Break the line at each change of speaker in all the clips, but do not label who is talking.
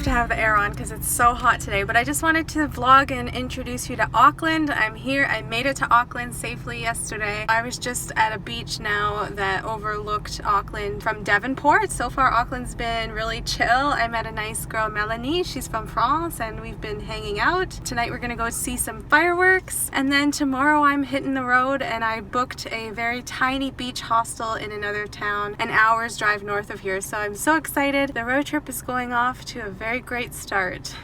have to have the air on because it's so hot today, but I just wanted to vlog and introduce you to Auckland. I'm here. I made it to Auckland safely yesterday. I was just at a beach now that overlooked Auckland from Devonport. So far Auckland's been really chill. I met a nice girl, Melanie. She's from France and we've been hanging out. Tonight we're gonna go see some fireworks, and then tomorrow I'm hitting the road and I booked a very tiny beach hostel in another town an hour's drive north of here. So I'm so excited. The road trip is going off to a very great start.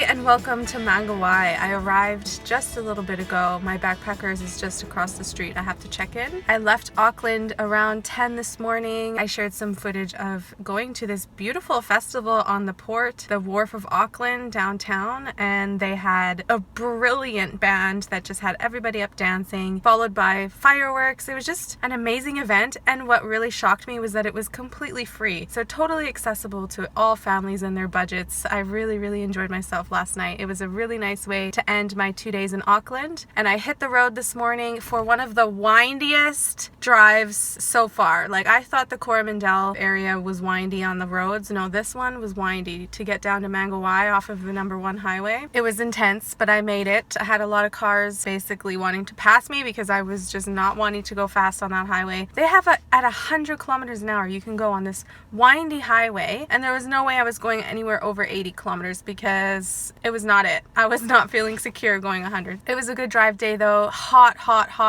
And welcome to Mangawhai. I arrived just a little bit ago. My backpackers is just across the street. I have to check in. I left Auckland around 10 this morning. I shared some footage of going to this beautiful festival on the port, the Wharf of Auckland downtown, and they had a brilliant band that just had everybody up dancing, followed by fireworks. It was just an amazing event, and what really shocked me was that it was completely free, so totally accessible to all families and their budgets. I really enjoyed myself last night. It was a really nice way to end my 2 days in Auckland, and I hit the road this morning for one of the windiest drives so far. Like, I thought the Coromandel area was windy on the roads. No, this one was windy. To get down to Mangawhai off of the #1 highway, it was intense, but I made it. I had a lot of cars basically wanting to pass me because I was just not wanting to go fast on that highway. They have at 100 kilometers an hour you can go on this windy highway, and there was no way I was going anywhere over 80 kilometers because it was not it. I was not feeling secure going 100. It was a good drive day though. Hot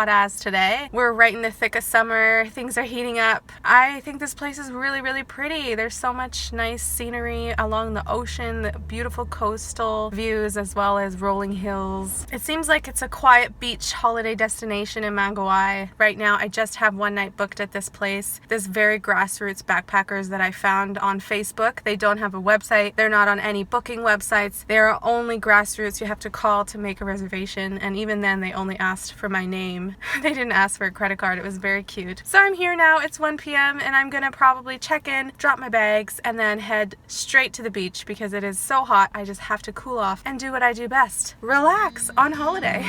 as today. We're right in the thick of summer. Things are heating up. I think this place is really pretty. There's so much nice scenery along the ocean, the beautiful coastal views as well as rolling hills. It seems like it's a quiet beach holiday destination in Mangawhai. Right now I just have one night booked at this place. This very grassroots backpackers that I found on Facebook. They don't have a website. They're not on any booking websites. They're only grassroots. You have to call to make a reservation, and even then they only asked for my name. They didn't ask for a credit card. It was very cute. So I'm here now. It's 1 p.m. and I'm gonna probably check in, drop my bags, and then head straight to the beach because it is so hot. I just have to cool off and do what I do best. Relax on holiday.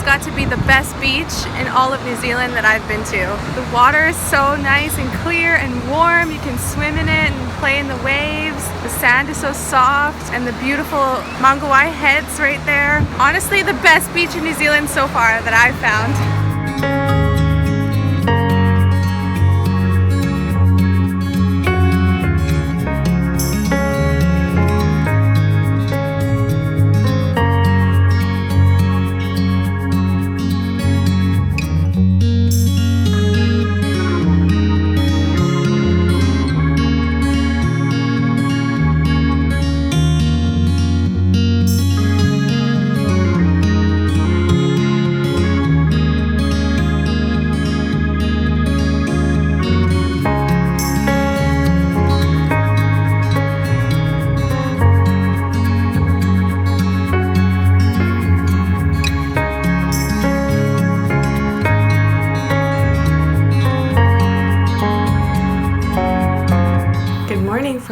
Got to be the best beach in all of New Zealand that I've been to. The water is so nice and clear and warm. You can swim in it and play in the waves. The sand is so soft, and the beautiful Mangawhai heads right there. Honestly, the best beach in New Zealand so far that I've found.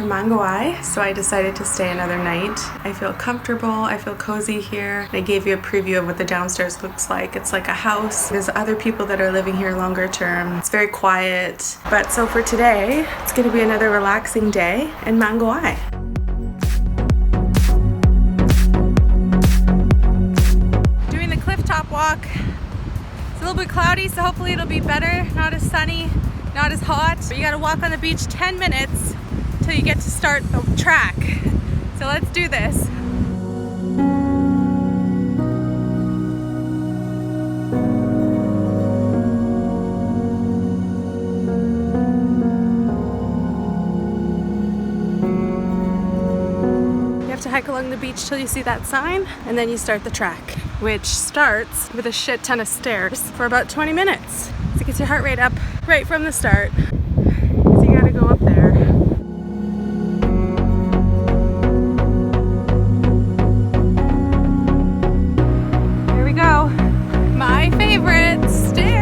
Mangawhai, so I decided to stay another night. I feel comfortable, I feel cozy here. I gave you a preview of what the downstairs looks like. It's like a house. There's other people that are living here longer term. It's very quiet. But so for today, it's gonna be another relaxing day in Mangawhai. walk. It's a little bit cloudy, so hopefully it'll be better. Not as sunny, not as hot. But you gotta walk on the beach 10 minutes till you get to start the track. So let's do this. You have to hike along the beach till you see that sign, and then you start the track, which starts with a shit ton of stairs for about 20 minutes. So it gets your heart rate up right from the start. So you gotta go up there. Here we go. My favorite, stairs.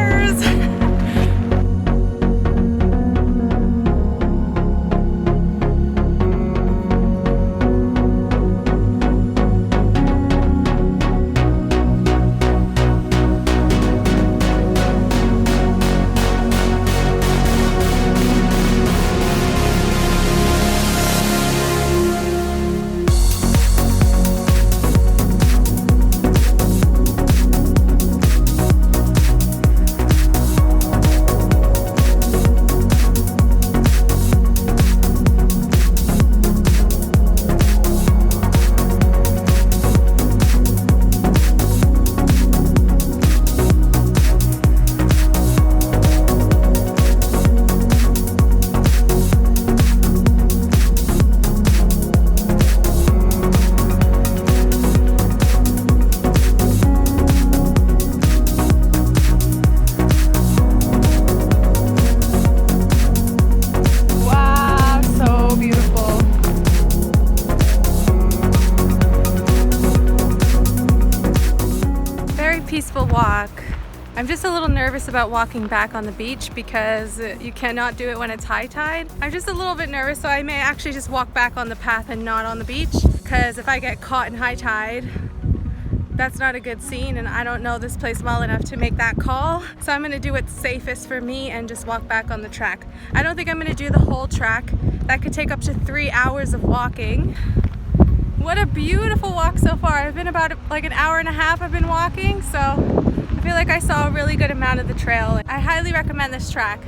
Peaceful walk. I'm just a little nervous about walking back on the beach because you cannot do it when it's high tide. I'm just a little bit nervous, so I may actually just walk back on the path and not on the beach, because if I get caught in high tide, that's not a good scene, and I don't know this place well enough to make that call. So I'm gonna do what's safest for me and just walk back on the track. I don't think I'm gonna do the whole track. That could take up to 3 hours of walking. What a beautiful walk so far. I've been about like an hour and a half I've been walking, so I feel like I saw a really good amount of the trail. I highly recommend this track.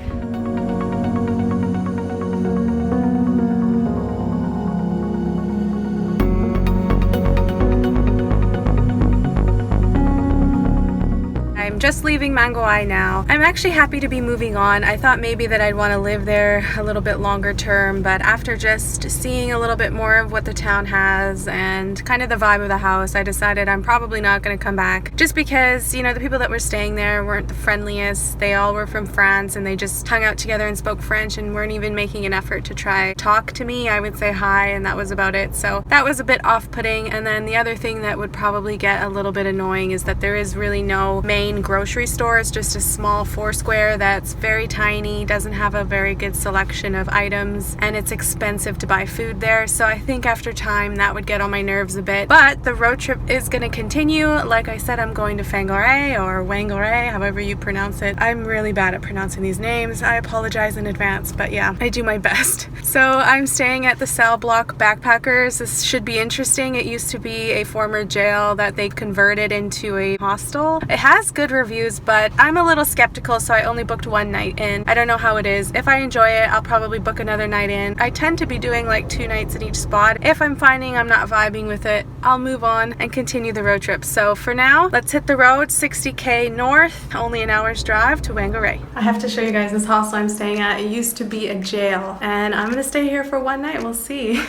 I'm just leaving Mangawhai now. I'm actually happy to be moving on. I thought maybe that I'd want to live there a little bit longer term, but after just seeing a little bit more of what the town has and kind of the vibe of the house, I decided I'm probably not going to come back, just because, you know, the people that were staying there weren't the friendliest. They all were from France and they just hung out together and spoke French and weren't even making an effort to try talk to me. I would say hi and that was about it. So that was a bit off-putting. And then the other thing that would probably get a little bit annoying is that there is really no main grocery store. It's just a small foursquare that's very tiny, doesn't have a very good selection of items, and it's expensive to buy food there. So I think after time that would get on my nerves a bit. But the road trip is going to continue. Like I said, I'm going to Whangarei or Whangarei, however you pronounce it. I'm really bad at pronouncing these names. I apologize in advance, but yeah, I do my best. So I'm staying at the Cell Block Backpackers. This should be interesting. It used to be a former jail that they converted into a hostel. It has good reviews, but I'm a little skeptical, so I only booked one night in. I don't know how it is. If I enjoy it, I'll probably book another night in. I tend to be doing like 2 nights in each spot. If I'm finding I'm not vibing with it, I'll move on and continue the road trip. So for now, let's hit the road. 60k north, only an hour's drive to Whangarei. I have to show you guys this hostel I'm staying at. It used to be a jail, and I'm gonna stay here for one night. We'll see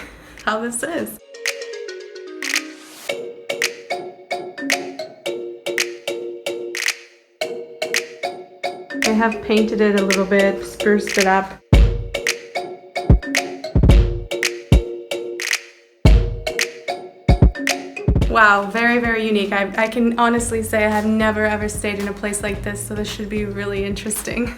how this is. I have painted it a little bit, spruced it up. Wow, very, very unique. I can honestly say I have never ever stayed in a place like this, so this should be really interesting.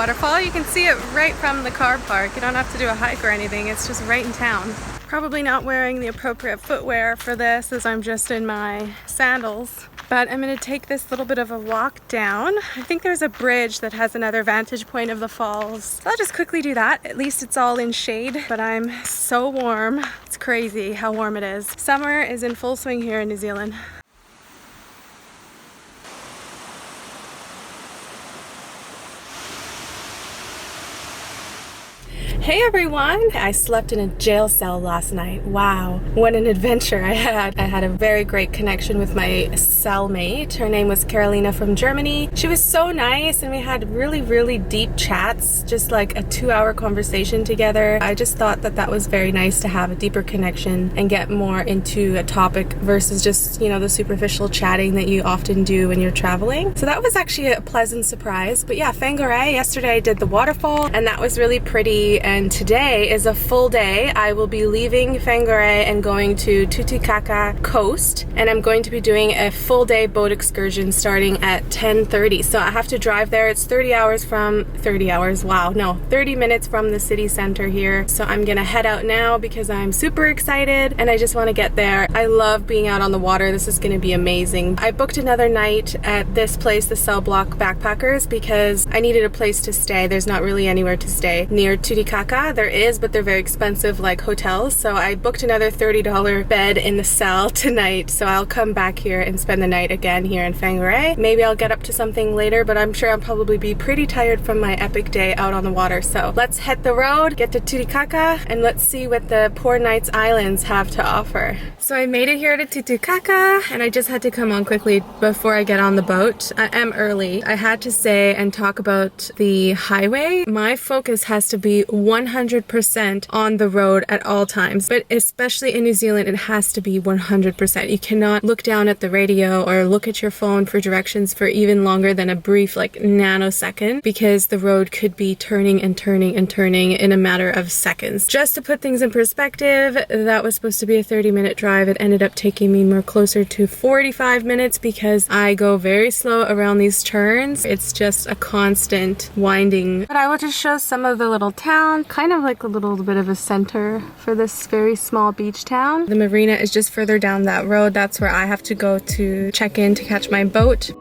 waterfall. You can see it right from the car park. You don't have to do a hike or anything. It's just right in town. Probably not wearing the appropriate footwear for this as I'm just in my sandals. But I'm gonna take this little bit of a walk down. I think there's a bridge that has another vantage point of the falls. So I'll just quickly do that. At least it's all in shade, but I'm so warm. It's crazy how warm it is. Summer is in full swing here in New Zealand. Hey everyone! I slept in a jail cell last night. Wow, what an adventure I had. I had a very great connection with my cellmate. Her name was Carolina from Germany. She was so nice and we had really deep chats, just like a 2-hour conversation together. I just thought that that was very nice to have a deeper connection and get more into a topic versus just, you know, the superficial chatting that you often do when you're traveling. So that was actually a pleasant surprise. But yeah, Whangarei, yesterday I did the waterfall and that was really pretty. And today is a full day. I will be leaving Whangarei and going to Titicaca coast, and I'm going to be doing a full day boat excursion starting at 10:30. So I have to drive there. It's 30 minutes from the city center here. So I'm gonna head out now because I'm super excited and I just want to get there. I love being out on the water. This is gonna be amazing. I booked another night at this place, the Cell Block Backpackers, because I needed a place to stay. There's not really anywhere to stay near Titicaca. There is, but they're very expensive, like hotels. So I booked another $30 bed in the cell tonight. So I'll come back here and spend the night again here in Whangarei. Maybe I'll get up to something later, but I'm sure I'll probably be pretty tired from my epic day out on the water. So let's hit the road, get to Titicaca, and let's see what the Poor Knights Islands have to offer. So I made it here to Titicaca, and I just had to come on quickly before I get on the boat. I am early. I had to say and talk about the highway. My focus has to be 100% on the road at all times, but especially in New Zealand it has to be 100%. You cannot look down at the radio or look at your phone for directions for even longer than a brief like nanosecond, because the road could be turning and turning and turning in a matter of seconds. Just to put things in perspective, that was supposed to be a 30-minute drive. It ended up taking me more closer to 45 minutes because I go very slow around these turns. It's just a constant winding. But I will just show some of the little towns, kind of like a little bit of a center for this very small beach town. The marina is just further down that road. That's where I have to go to check in to catch my boat.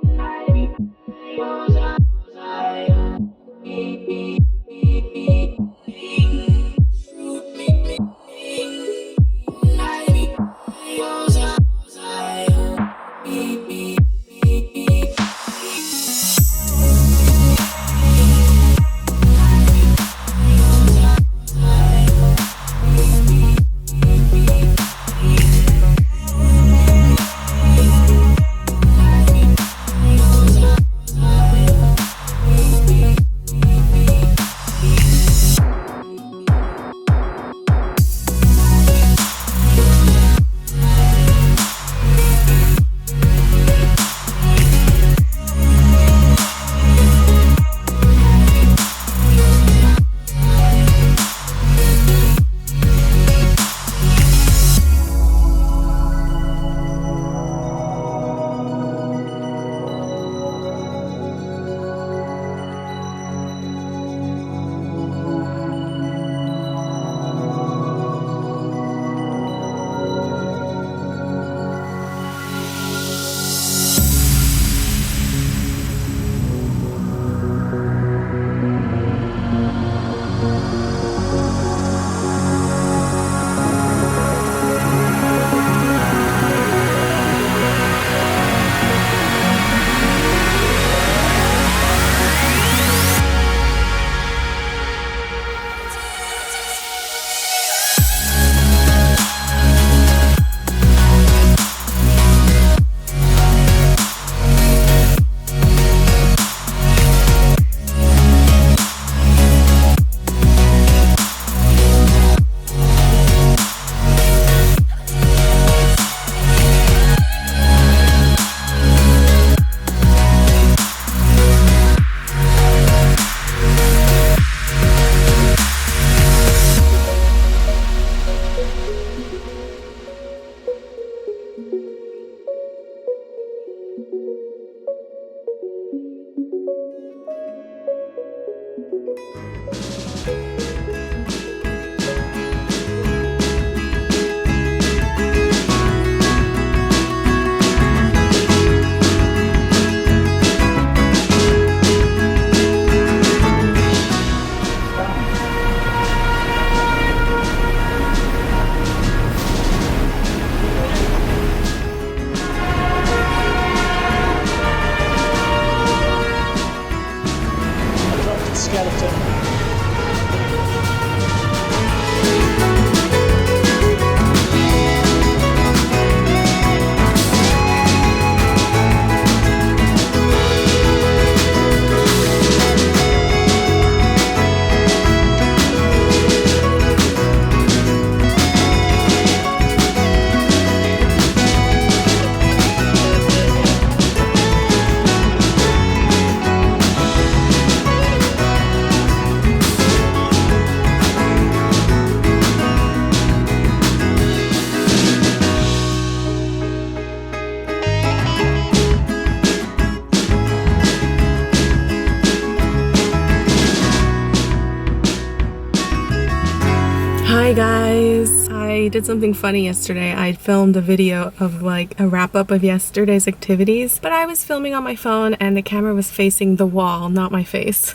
Hi guys! I did something funny yesterday. I filmed a video of like a wrap up of yesterday's activities, but I was filming on my phone and the camera was facing the wall, not my face.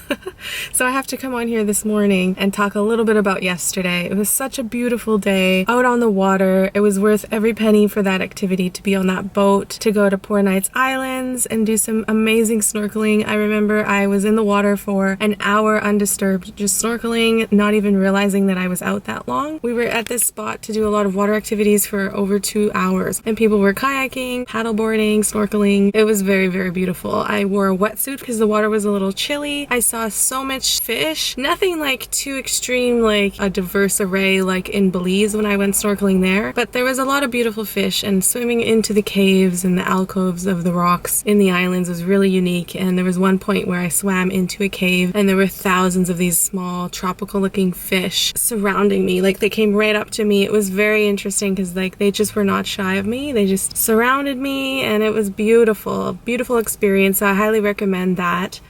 So I have to come on here this morning and talk a little bit about yesterday. It was such a beautiful day out on the water. It was worth every penny for that activity, to be on that boat, to go to Poor Knights Islands and do some amazing snorkeling. I remember I was in the water for an hour undisturbed, just snorkeling, not even realizing that I was out that long. We were at this spot to do a lot of water activities for over 2 hours, and people were kayaking, paddleboarding, snorkeling. It was very, very beautiful. I wore a wetsuit because the water was a little chilly. I saw so much fish, nothing like too extreme, like a diverse array like in Belize when I went snorkeling there, but there was a lot of beautiful fish, and swimming into the caves and the alcoves of the rocks in the islands was really unique. And there was one point where I swam into a cave and there were thousands of these small tropical looking fish surrounding me. Like they came right up to me. It was very interesting because like they just were not shy of me. They just surrounded me and it was beautiful, beautiful experience. So I highly recommend that.